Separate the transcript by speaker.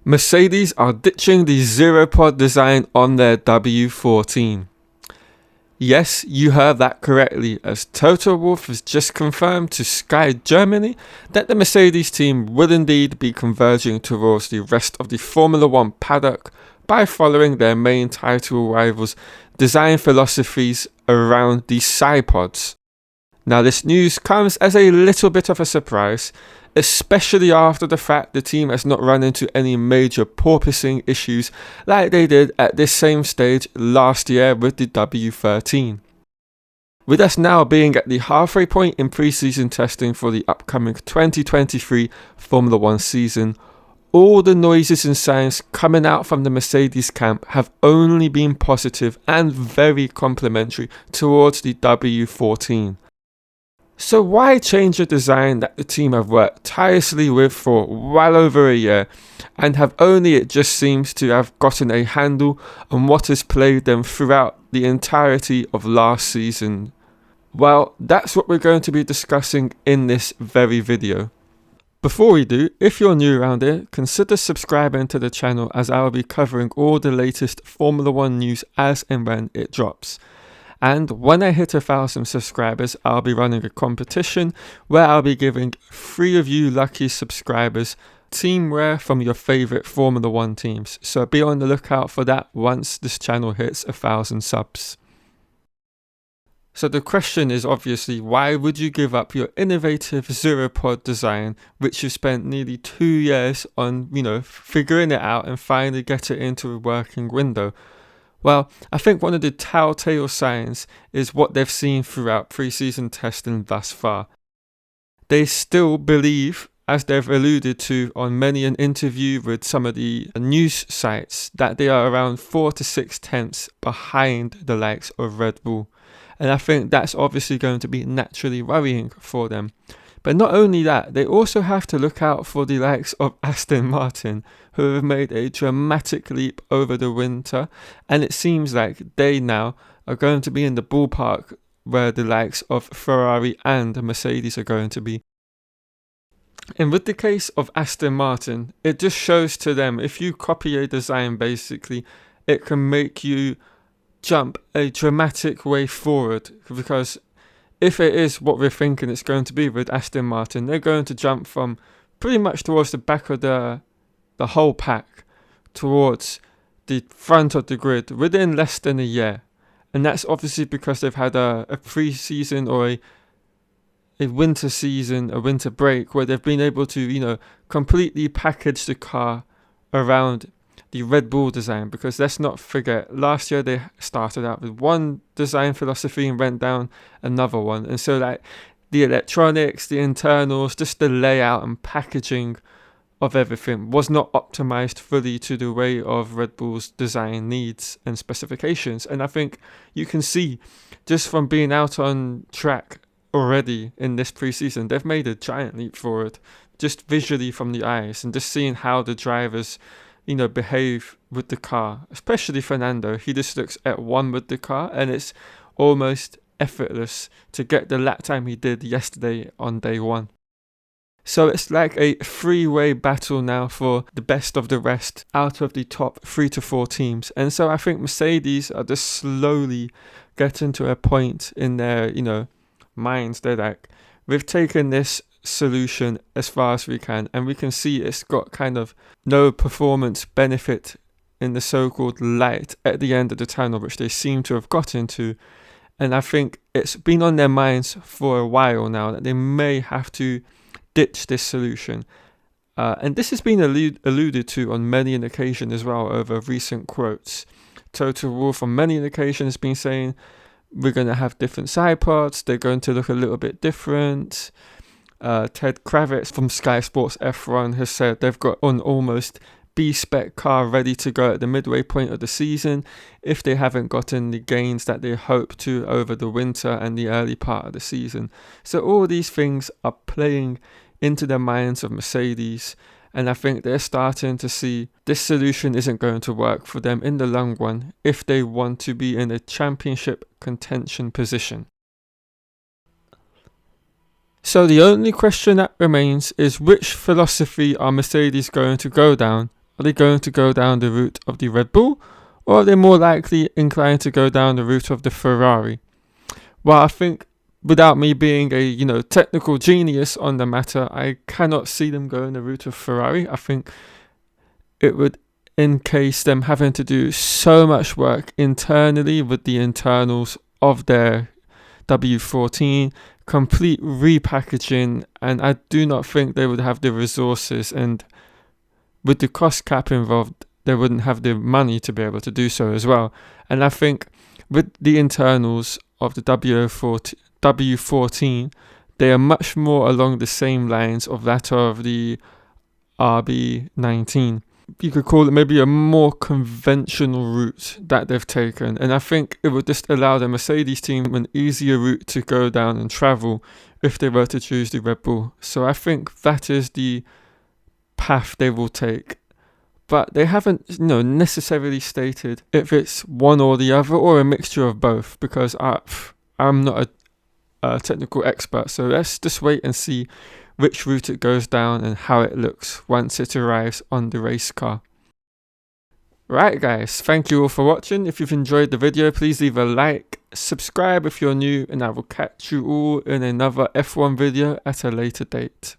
Speaker 1: Mercedes are ditching the zero-pod design on their W14. Yes, you heard that correctly, as Toto Wolff has just confirmed to Sky Germany that the Mercedes team will indeed be converging towards the rest of the Formula One paddock by following their main title rivals' design philosophies around the sidepods. Now, this news comes as a little bit of a surprise, especially after the fact the team has not run into any major porpoising issues like they did at this same stage last year with the W13. With us now being at the halfway point in pre-season testing for the upcoming 2023 Formula One season, all the noises and signs coming out from the Mercedes camp have only been positive and very complimentary towards the W14. So why change a design that the team have worked tirelessly with for well over a year and have only, it just seems, to have gotten a handle on what has plagued them throughout the entirety of last season? Well, that's what we're going to be discussing in this very video. Before we do, if you're new around here, consider subscribing to the channel, as I'll be covering all the latest Formula One news as and when it drops. And when I hit 1,000 subscribers, I'll be running a competition where I'll be giving 3 of you lucky subscribers team wear from your favourite Formula One teams. So be on the lookout for that once this channel hits 1,000 subs. So the question is obviously, why would you give up your innovative zero-pod design, which you spent nearly 2 years on, figuring it out and finally get it into a working window? Well, I think one of the telltale signs is what they've seen throughout pre-season testing thus far. They still believe, as they've alluded to on many an interview with some of the news sites, that they are around 4 to 6 tenths behind the likes of Red Bull. And I think that's obviously going to be naturally worrying for them. But not only that, they also have to look out for the likes of Aston Martin, who have made a dramatic leap over the winter, and it seems like they now are going to be in the ballpark where the likes of Ferrari and Mercedes are going to be. And with the case of Aston Martin, it just shows to them, if you copy a design basically, it can make you jump a dramatic way forward, because if it is what we're thinking it's going to be with Aston Martin, they're going to jump from pretty much towards the back of the whole pack towards the front of the grid within less than a year. And that's obviously because they've had a pre-season or a winter season, a winter break, where they've been able to, completely package the car around the Red Bull design. Because let's not forget, last year they started out with one design philosophy and went down another one, and so like the electronics, the internals, just the layout and packaging of everything was not optimized fully to the way of Red Bull's design needs and specifications. And I think you can see just from being out on track already in this pre-season, they've made a giant leap forward just visually from the eyes, and just seeing how the drivers behave with the car, especially Fernando. He just looks at one with the car, and it's almost effortless to get the lap time he did yesterday on day one. So it's like a three-way battle now for the best of the rest out of the top 3 to 4 teams. And so I think Mercedes are just slowly getting to a point in their, minds. They're like, we've taken this solution as far as we can, and we can see it's got kind of no performance benefit in the so-called light at the end of the tunnel, which they seem to have gotten to. And I think it's been on their minds for a while now that they may have to ditch this solution, and this has been alluded to on many an occasion as well over recent quotes. Toto Wolff on many an occasion has been saying, we're going to have different sidepods, they're going to look a little bit different. Ted Kravitz from Sky Sports F1 has said they've got an almost B-spec car ready to go at the midway point of the season if they haven't gotten the gains that they hope to over the winter and the early part of the season. So all these things are playing into the minds of Mercedes, and I think they're starting to see this solution isn't going to work for them in the long run if they want to be in a championship contention position. So the only question that remains is, which philosophy are Mercedes going to go down Are they going to go down the route of the Red Bull, or are they more likely inclined to go down the route of the Ferrari? Well, I think without me being a technical genius on the matter, I cannot see them going the route of Ferrari. I think it would encase them having to do so much work internally with the internals of their W14, complete repackaging, and I do not think they would have the resources, and with the cost cap involved, they wouldn't have the money to be able to do so as well. And I think with the internals of the W14, they are much more along the same lines of that of the RB19. You could call it maybe a more conventional route that they've taken, and I think it would just allow the Mercedes team an easier route to go down and travel if they were to choose the Red Bull. So I think that is the path they will take, but they haven't necessarily stated if it's one or the other or a mixture of both, because I'm not a technical expert. So let's just wait and see which route it goes down and how it looks once it arrives on the race car. Right guys, thank you all for watching. If you've enjoyed the video, please leave a like, subscribe if you're new, and I will catch you all in another F1 video at a later date.